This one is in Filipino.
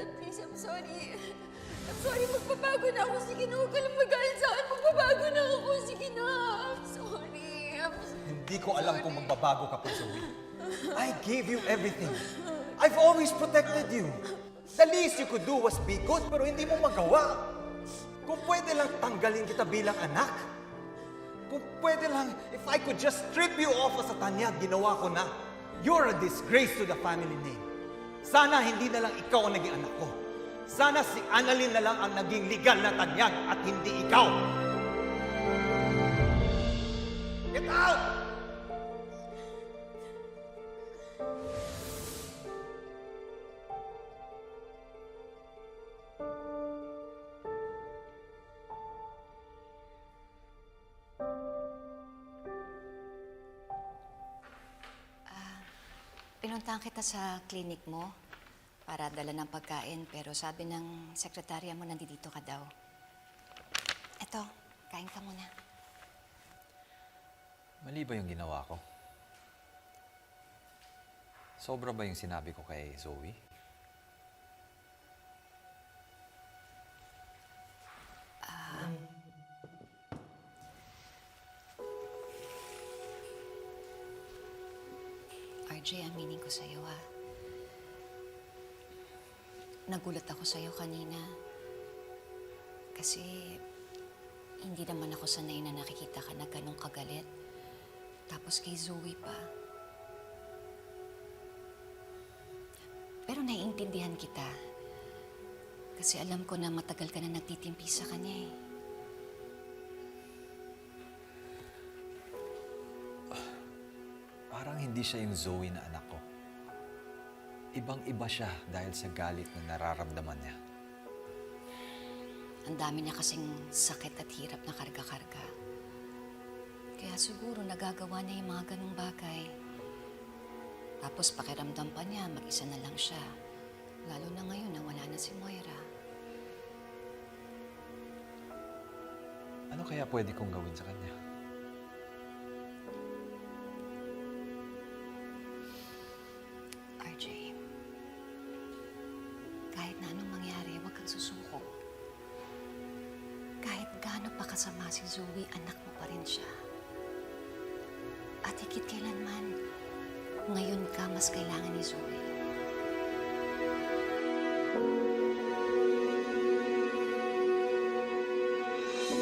Dad, please, I'm sorry. I'm sorry, magbabago na ako. Sige na, huwag ka lang magalit sa akin. Magbabago na ako. Sige na. I'm sorry. Hindi ko alam kung magbabago ka pa, Zoe. I gave you everything. I've always protected you. The least you could do was be good, pero hindi mo magawa. Kung pwede lang tanggalin kita bilang anak. Kung pwede lang, if I could just strip you off as a tanyag, ginawa ko na. You're a disgrace to the family name. Sana hindi na lang ikaw ang naging anak ko. Sana si Annalyn na lang ang naging legal na tanyag at hindi ikaw. Get out! Pinuntahan kita sa clinic mo para dala ng pagkain, pero sabi ng sekretarya mo nandito ka daw. Eto, kain ka muna. Mali ba yung ginawa ko? Sobra ba yung sinabi ko kay Zoe? RJ, aminin ko sa'yo, ha. Nagulat ako sa'yo kanina. Kasi hindi naman ako sanay na nakikita ka na ganong kagalit. Tapos kay Zoe pa. Pero naiintindihan kita. Kasi alam ko na matagal ka na nagtitimpi sa kanya, eh. Parang hindi siya yung Zoe na anak ko. Ibang-iba siya dahil sa galit na nararamdaman niya. Ang dami niya kasing sakit at hirap na karga-karga. Kaya siguro nagagawa niya yung mga ganong bagay. Tapos pakiramdam pa niya, mag-isa na lang siya. Lalo na ngayon na wala na si Moira. Ano kaya pwede kong gawin sa kanya? RJ, kahit na anong mangyari, huwag kang susuko. Kahit gaano pa kasama si Zoe, anak mo pa rin siya. At higit kailanman, ngayon ka mas kailangan ni Zoe.